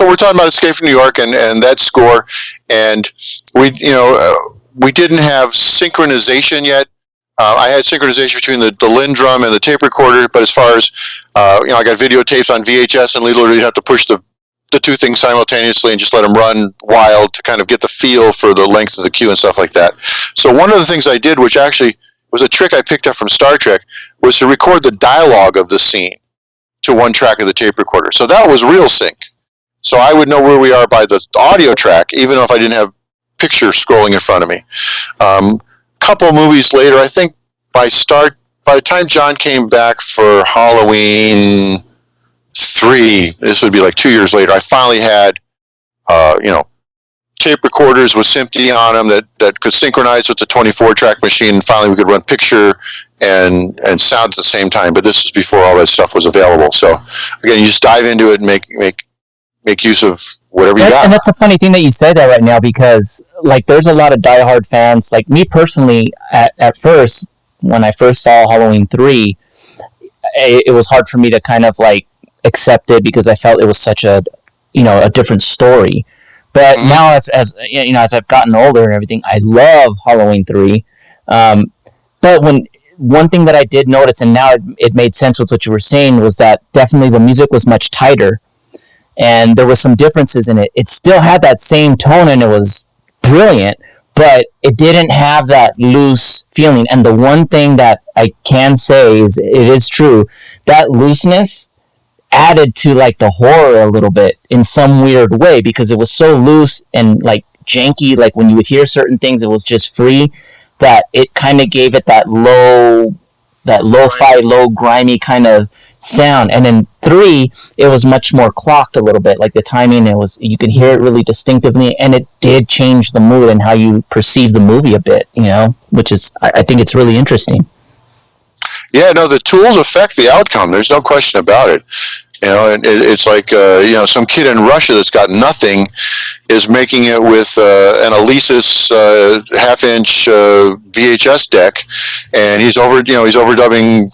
So we're talking about Escape from New York and that score, and we didn't have synchronization yet. I had synchronization between the Lindrum and the tape recorder, but as far as I got videotapes on VHS, and literally you'd have to push the two things simultaneously and just let them run wild to kind of get the feel for the length of the cue and stuff like that. So one of the things I did, which actually was a trick I picked up from Star Trek, was to record the dialogue of the scene to one track of the tape recorder. So that was real sync. So I would know where we are by the audio track, even if I didn't have picture scrolling in front of me. Couple of movies later, I think by the time John came back for Halloween 3, this would be like 2 years later, I finally had, tape recorders with SMPTE on them that could synchronize with the 24-track machine, and finally we could run picture and sound at the same time, but this was before all that stuff was available. So again, you just dive into it and make use of whatever you got. And that's a funny thing that you say that right now, because like there's a lot of diehard fans. Like me personally, at first, when I first saw Halloween 3, it was hard for me to kind of like accept it because I felt it was such a different story. But now as I've gotten older and everything, I love Halloween 3. But one thing that I did notice, and now it made sense with what you were saying, was that definitely the music was much tighter. And there was some differences in it. It still had that same tone, and it was brilliant, but it didn't have that loose feeling. And the one thing that I can say is, it is true, that looseness added to like the horror a little bit in some weird way, because it was so loose and like janky. Like when you would hear certain things, it was just free, that it kind of gave it that lo-fi, low grimy kind of sound. And in 3, it was much more clocked a little bit, like the timing, you could hear it really distinctively, and it did change the mood and how you perceive the movie a bit, which is, I think it's really interesting. Yeah, no, the tools affect the outcome. There's no question about it. And it's like, some kid in Russia that's got nothing is making it with an Alesis half-inch VHS deck, and he's overdubbing,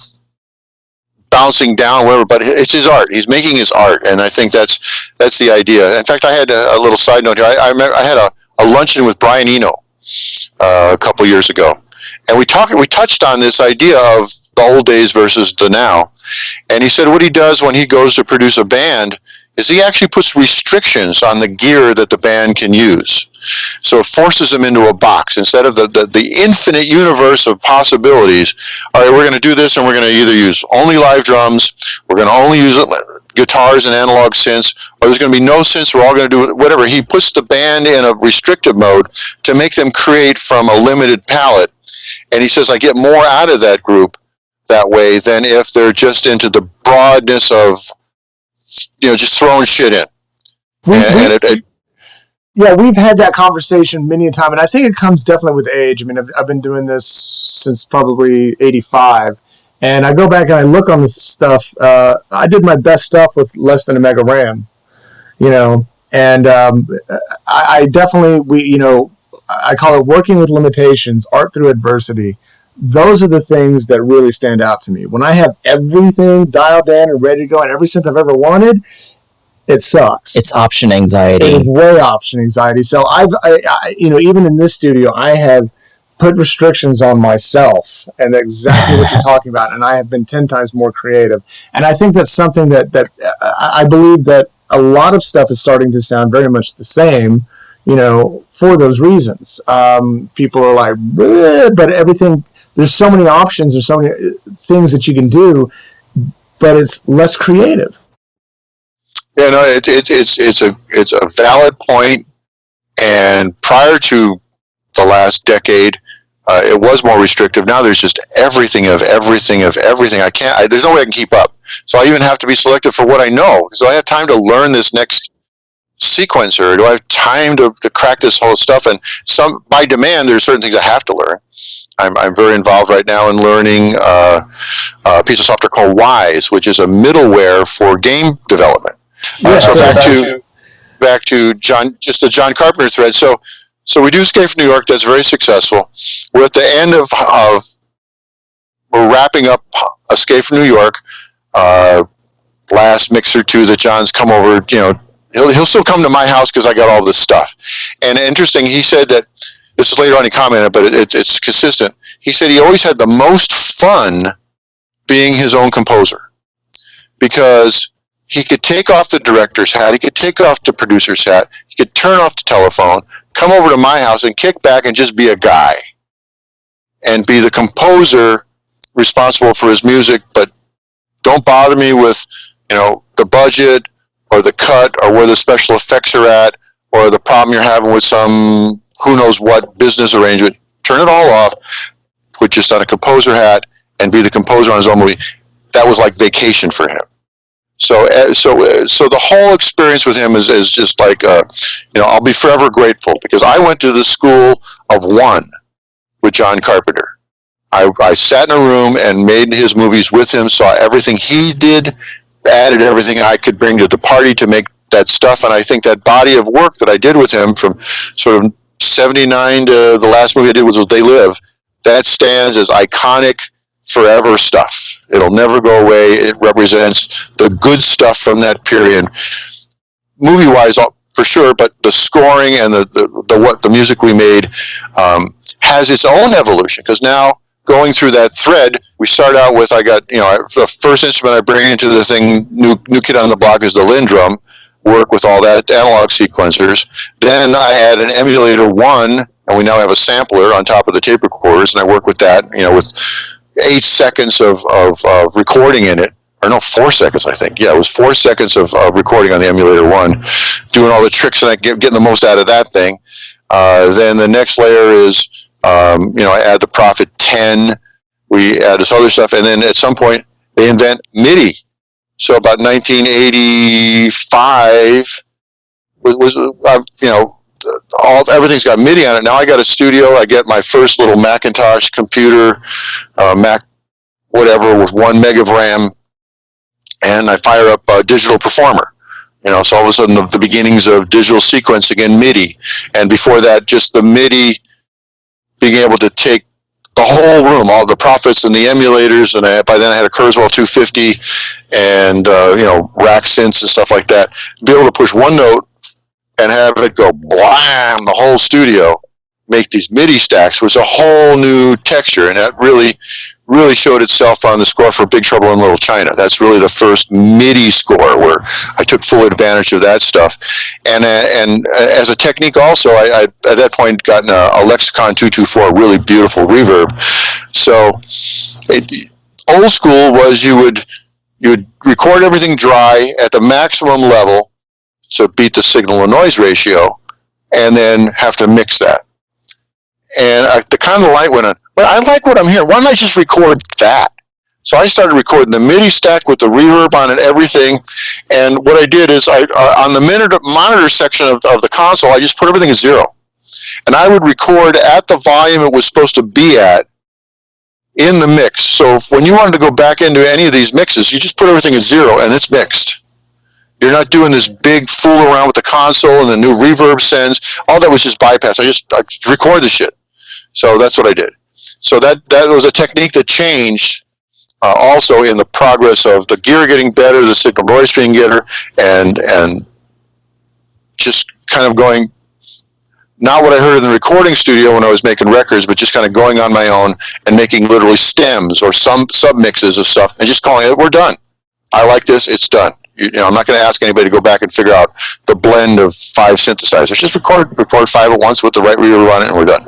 bouncing down, whatever, but it's his art. He's making his art, and I think that's the idea. In fact, I had a little side note here. I remember I had a luncheon with Brian Eno a couple years ago, and we touched on this idea of the old days versus the now. And he said what he does when he goes to produce a band is he actually puts restrictions on the gear that the band can use. So it forces them into a box instead of the infinite universe of possibilities. All right, we're going to do this, and we're going to either use only live drums, we're going to only use guitars and analog synths, or there's going to be no synths, we're all going to do whatever. He puts the band in a restrictive mode to make them create from a limited palette. And he says, I get more out of that group that way than if they're just into the broadness of, just throwing shit in. Yeah, we've had that conversation many a time, and I think it comes definitely with age. I mean, I've been doing this since probably 85, and I go back and I look on this stuff. I did my best stuff with less than a mega RAM, and I definitely, I call it working with limitations, art through adversity. Those are the things that really stand out to me. When I have everything dialed in and ready to go and every synth I've ever wanted, it sucks. It's option anxiety. It is way option anxiety. So I even in this studio, I have put restrictions on myself, and exactly what you're talking about. And I have been 10 times more creative. And I think that's something that I believe that a lot of stuff is starting to sound very much the same, for those reasons. People are like, bleh, but everything, there's so many options, there's so many things that you can do, but it's less creative. Yeah, no, it's a valid point. And prior to the last decade, it was more restrictive. Now there's just everything of everything. There's no way I can keep up. So I even have to be selective for what I know. So I have time to learn this next sequencer. Do I have time to crack this whole stuff? And by demand, there's certain things I have to learn. I'm very involved right now in learning a piece of software called Wise, which is a middleware for game development. Back to John, just the John Carpenter thread. So we do Escape from New York. That's very successful. We're at the end of we're wrapping up Escape from New York. Last mix or two that John's come over, He'll still come to my house because I got all this stuff. And interesting, he said that, this is later on he commented, but it's consistent. He said he always had the most fun being his own composer because he could take off the director's hat, he could take off the producer's hat, he could turn off the telephone, come over to my house and kick back and just be a guy and be the composer responsible for his music, but don't bother me with, the budget or the cut or where the special effects are at or the problem you're having with some who knows what business arrangement. Turn it all off, put just on a composer hat and be the composer on his own movie. That was like vacation for him. So the whole experience with him is just like, I'll be forever grateful because I went to the school of one with John Carpenter. I sat in a room and made his movies with him, saw everything he did, added everything I could bring to the party to make that stuff. And I think that body of work that I did with him from sort of 79 to the last movie I did was They Live, that stands as iconic forever stuff. It'll never go away. It represents the good stuff from that period. Movie-wise, for sure, but the scoring and the music we made has its own evolution because now going through that thread, we start out with, I got, the first instrument I bring into the thing, new kid on the block is the Lindrum, work with all that analog sequencers. Then I had an emulator one, and we now have a sampler on top of the tape recorders, and I work with that, with 8 seconds of recording in it, or no, 4 seconds, I think. Yeah, it was 4 seconds of recording on the emulator one, doing all the tricks and getting the most out of that thing. Then the next layer is, I add the Prophet 10, we add this other stuff, and then at some point they invent MIDI. So about 1985 everything's got MIDI on it. Now I got a studio. I get my first little Macintosh computer, Mac, whatever, with 1 meg of RAM, and I fire up a Digital Performer. So all of a sudden the beginnings of digital sequencing in MIDI, and before that, just the MIDI being able to take the whole room, all the Prophets and the emulators, and by then I had a Kurzweil 250 and rack synths and stuff like that. Be able to push one note and have it go blam, the whole studio, make these MIDI stacks was a whole new texture, and that really showed itself on the score for Big Trouble in Little China. That's really the first MIDI score where I took full advantage of that stuff. And as a technique also, I at that point gotten a Lexicon 224, really beautiful reverb. So old school was you would record everything dry at the maximum level to beat the signal to noise ratio, and then have to mix that. And the kind of light went on, but I like what I'm hearing. Why don't I just record that? So I started recording the MIDI stack with the reverb on it, everything. And what I did is on the monitor section of the console, I just put everything at 0. And I would record at the volume it was supposed to be at in the mix. So when you wanted to go back into any of these mixes, you just put everything at 0 and it's mixed. You're not doing this big fool around with the console and the new reverb sends. All that was just bypass. I record the shit. So that's what I did. So that was a technique that changed also in the progress of the gear getting better, the signal noise being better, and just kind of going, not what I heard in the recording studio when I was making records, but just kind of going on my own and making literally stems or some sub-mixes of stuff and just calling it, we're done. I like this, it's done. I'm not going to ask anybody to go back and figure out the blend of 5 synthesizers. Just record 5 at once with the right reverb on it, and we're done.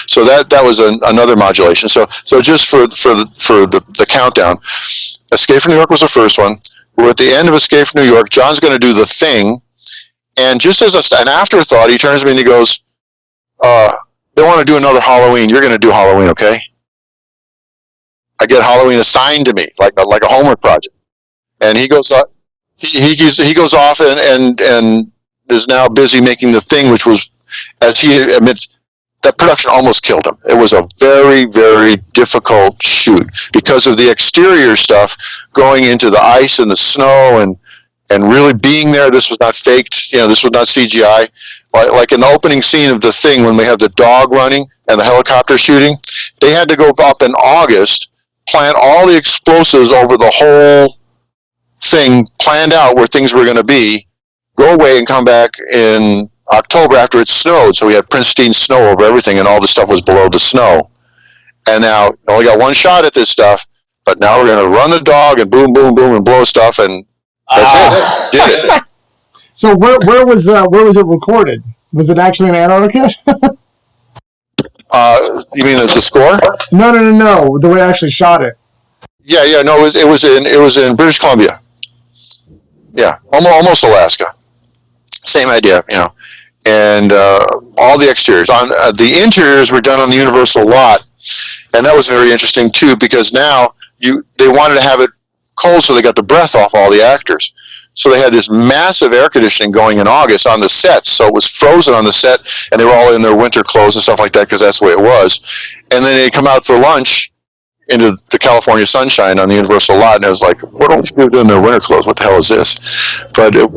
So that was another modulation. So just for the countdown, Escape from New York was the first one. We're at the end of Escape from New York. John's going to do The Thing, and just as an afterthought, he turns to me and he goes, "They want to do another Halloween. You're going to do Halloween, okay?" I get Halloween assigned to me like a homework project, and he goes up. He goes off and is now busy making The Thing, which was, as he admits, that production almost killed him. It was a very, very difficult shoot because of the exterior stuff going into the ice and the snow and really being there. This was not faked. This was not CGI. Like in the opening scene of The Thing, when we have the dog running and the helicopter shooting, they had to go up in August, plant all the explosives over the whole thing, planned out where things were going to be, go away and come back in October after it snowed. So we had pristine snow over everything, and all the stuff was below the snow. And now only got one shot at this stuff, but now we're going to run the dog and boom, boom, boom, and blow stuff, and that's it. Did it. So where was it recorded? Was it actually in Antarctica? You mean the score? No. The way I actually shot it. Yeah. No, it was in British Columbia. Yeah, almost Alaska. Same idea, And all the exteriors on the interiors were done on the Universal lot, and that was very interesting too, because now they wanted to have it cold so they got the breath off all the actors. So they had this massive air conditioning going in August on the sets, so it was frozen on the set, and they were all in their winter clothes and stuff like that because that's the way it was. And then they come out for lunch into the California sunshine on the Universal lot, and it was like, what are people doing in their winter clothes? What the hell is this? But it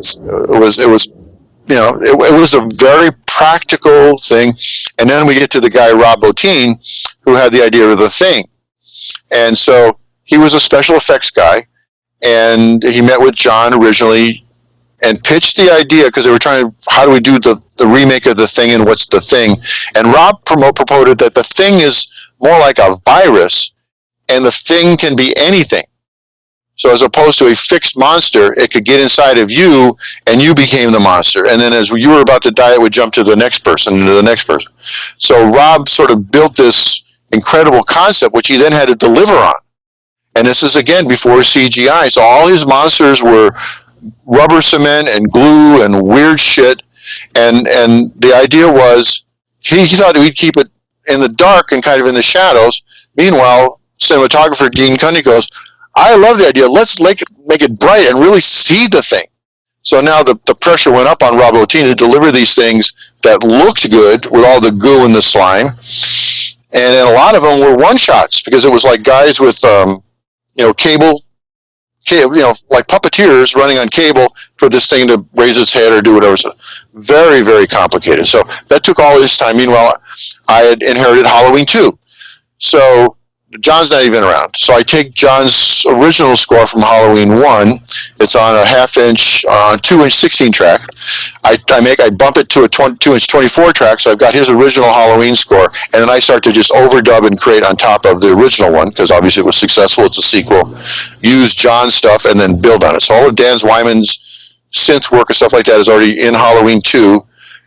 was a very practical thing. And then we get to the guy Rob Bottin, who had the idea of The Thing, and so he was a special effects guy. And he met with John originally and pitched the idea because they were trying to, how do we do the remake of The Thing and what's The Thing? And Rob promoted that The Thing is more like a virus and the thing can be anything. So as opposed to a fixed monster, it could get inside of you and you became the monster. And then as you were about to die, it would jump to the next person and to the next person. So Rob sort of built this incredible concept, which he then had to deliver on. And this is, again, before CGI. So all his monsters were rubber cement and glue and weird shit. And the idea was, he thought we'd keep it in the dark and kind of in the shadows. Meanwhile, cinematographer Dean Cundy goes, I love the idea. Let's make it bright and really see the thing. So now the pressure went up on Rob Bottin to deliver these things that looked good with all the goo and the slime. And then a lot of them were one-shots because it was like guys with... cable, like puppeteers running on cable for this thing to raise its head or do whatever. So very, very complicated. So that took all this time. Meanwhile, I had inherited Halloween 2. So John's not even around. So I take John's original score from Halloween 1. It's on a 2-inch 16 track. I bump it to a 2-inch 24 track, so I've got his original Halloween score, and then I start to just overdub and create on top of the original one, because obviously it was successful, it's a sequel, use John's stuff, and then build on it. So all of Dan Wyman's synth work and stuff like that is already in Halloween 2,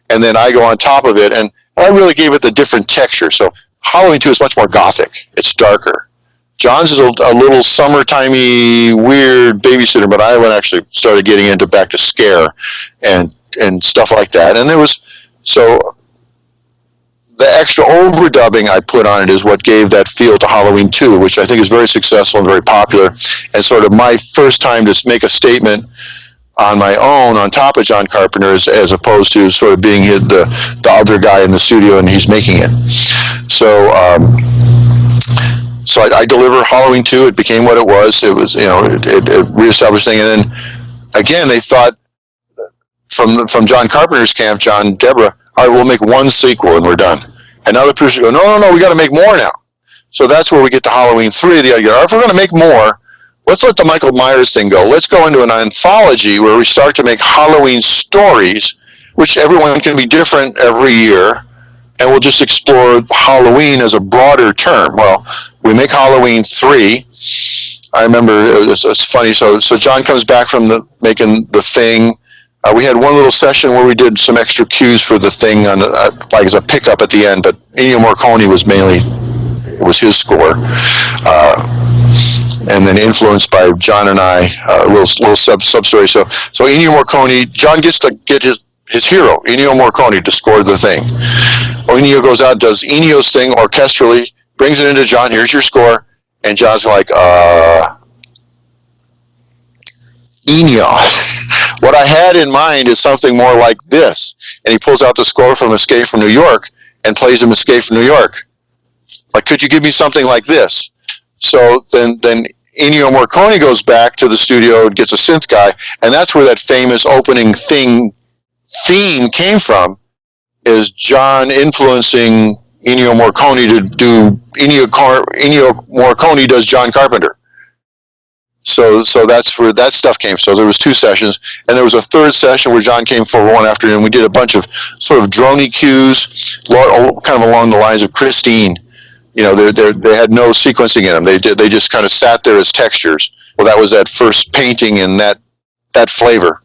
and then I go on top of it, and I really gave it the different texture. So Halloween 2 is much more gothic. It's darker. John's is a little summertimey, weird babysitter, but I actually started getting into back to scare and stuff like that. And so the extra overdubbing I put on it is what gave that feel to Halloween 2, which I think is very successful and very popular, and sort of my first time to make a statement on my own on top of John Carpenter as opposed to sort of being the other guy in the studio and he's making it. So I deliver Halloween 2. It became what it was. It was, it reestablished thing. And then again, they thought from John Carpenter's camp, John, Deborah, all right, we'll make one sequel and we're done. And now the producers go, no, we got to make more now. So that's where we get to Halloween 3. The idea, if we're going to make more, let's let the Michael Myers thing go. Let's go into an anthology where we start to make Halloween stories, which everyone can be different every year, and we'll just explore Halloween as a broader term. Well, we make Halloween 3. I remember it's funny. So John comes back from making The Thing. We had one little session where we did some extra cues for The Thing on like as a pickup at the end, but Ennio Morricone was his score. And then influenced by John and I, a little sub-story. So Ennio Morricone, John gets to get his hero, Ennio Morricone, to score The Thing. Ennio goes out, does Ennio's thing orchestrally, brings it into John, here's your score, and John's like, Ennio, what I had in mind is something more like this. And he pulls out the score from Escape from New York and plays him Escape from New York. Like, could you give me something like this? So then Ennio Morricone goes back to the studio and gets a synth guy, and that's where that famous opening theme came from, is John influencing Ennio Morricone to do Ennio Morricone does John Carpenter. So that's where that stuff came. So there was 2 sessions, and there was a third session where John came for one afternoon. We did a bunch of sort of droney cues, kind of along the lines of Christine. They had no sequencing in them. They just kind of sat there as textures. Well, that was that first painting in that flavor.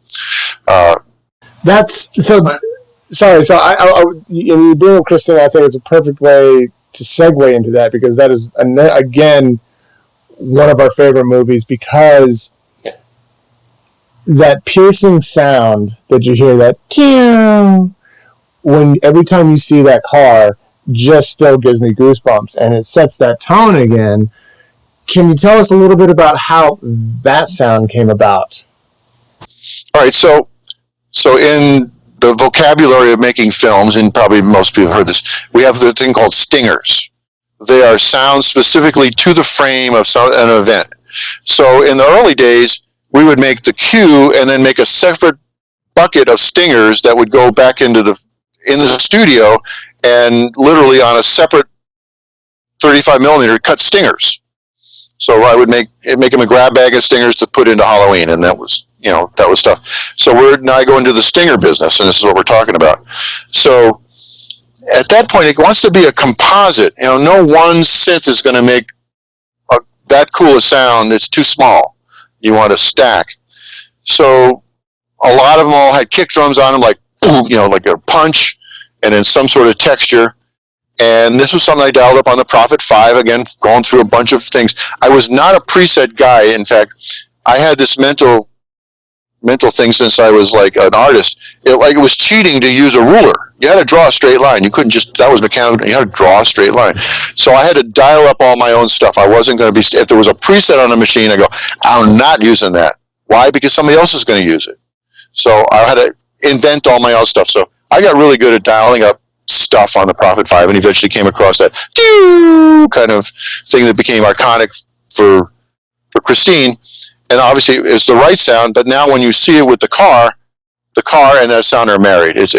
That's so. Sorry, so I you doing Christine, I think it's a perfect way to segue into that, because that is again one of our favorite movies, because that piercing sound that you hear, that when every time you see that car, just still gives me goosebumps, and it sets that tone again. Can you tell us a little bit about how that sound came about? All right, so in the vocabulary of making films, and probably most people have heard this, we have the thing called stingers. They are sounds specifically to the frame of an event. So in the early days, we would make the cue and then make a separate bucket of stingers that would go back in the studio, and literally on a separate 35 millimeter cut stingers. So I would make him a grab bag of stingers to put into Halloween, and that was stuff. So we're now going into the stinger business, and this is what we're talking about. So at that point, it wants to be a composite. No one synth is going to make that cool a sound. It's too small. You want to stack. So a lot of them all had kick drums on them, like a punch, and then some sort of texture. And this was something I dialed up on the Prophet 5, again, going through a bunch of things. I was not a preset guy. In fact, I had this mental thing since I was like an artist. It was cheating to use a ruler. You had to draw a straight line. You couldn't that was mechanical. You had to draw a straight line. So I had to dial up all my own stuff. I wasn't going to be, if there was a preset on the machine, I go, I'm not using that. Why? Because somebody else is going to use it. So I had to invent all my own stuff. So I got really good at dialing up stuff on the Prophet 5, and eventually came across that kind of thing that became iconic for Christine. And obviously it's the right sound, but now when you see it with the car and that sound are married. It's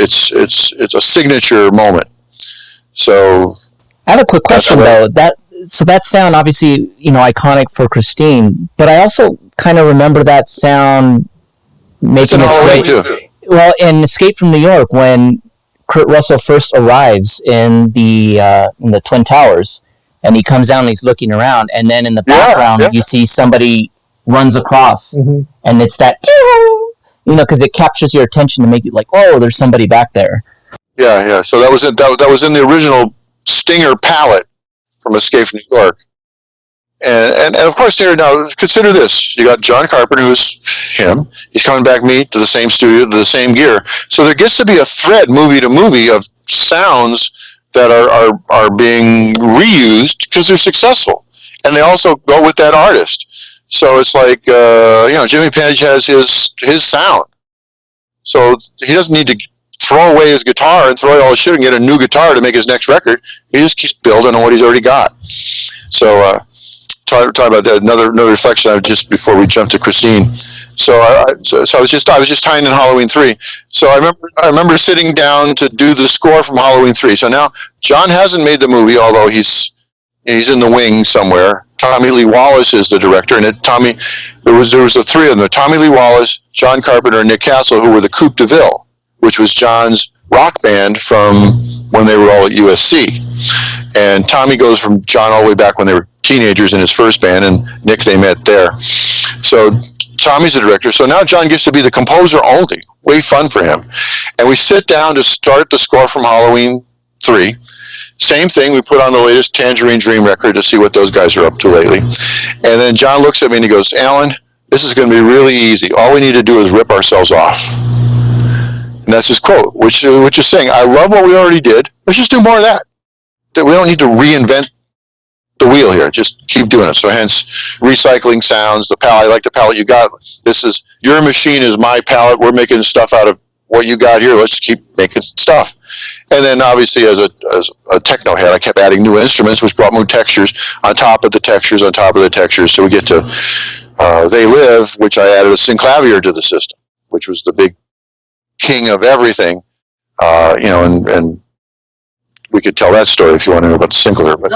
a signature moment. So I have a quick question though. That sound obviously, iconic for Christine, but I also kind of remember that sound making its way. Well, in Escape from New York, when Kurt Russell first arrives in the Twin Towers, and he comes down and he's looking around, and then in the background you see somebody runs across, and it's that, because it captures your attention to make it like, oh, there's somebody back there. Yeah. So that was it. That was in the original Stinger palette from Escape from New York. And of course, here now, consider this. You got John Carpenter, who's him. He's coming back to the same studio, to the same gear. So there gets to be a thread, movie to movie, of sounds that are being reused because they're successful, and they also go with that artist. So it's like Jimmy Page has his sound, so he doesn't need to throw away his guitar and throw away all his shit and get a new guitar to make his next record. He just keeps building on what he's already got. So. Talking about that, another reflection just before we jump to Christine. So I was just tying in Halloween 3. So I remember sitting down to do the score from Halloween 3. So now John hasn't made the movie, although he's in the wing somewhere. Tommy Lee Wallace is the director, and there was the 3 of them: Tommy Lee Wallace, John Carpenter, and Nick Castle, who were the Coupe de Ville, which was John's rock band from when they were all at USC. And Tommy goes from John all the way back when they were teenagers in his first band, and Nick they met there. So Tommy's the director. So now John gets to be the composer only. Way fun for him. And we sit down to start the score from Halloween 3. Same thing, we put on the latest Tangerine Dream record to see what those guys are up to lately. And then John looks at me and he goes, Alan, this is going to be really easy. All we need to do is rip ourselves off. And that's his quote, which is saying, I love what we already did. Let's just do more of that. That we don't need to reinvent the wheel here. Just keep doing it. So hence recycling sounds, the palette. I like the palette you got. This is your machine is my palette. We're making stuff out of what you got here. Let's keep making stuff. And then obviously as a techno head, I kept adding new instruments, which brought new textures on top of the textures on top of the textures. So we get to They Live, which I added a synclavier to the system, which was the big king of everything. And we could tell that story if you want to know about the synclavier. But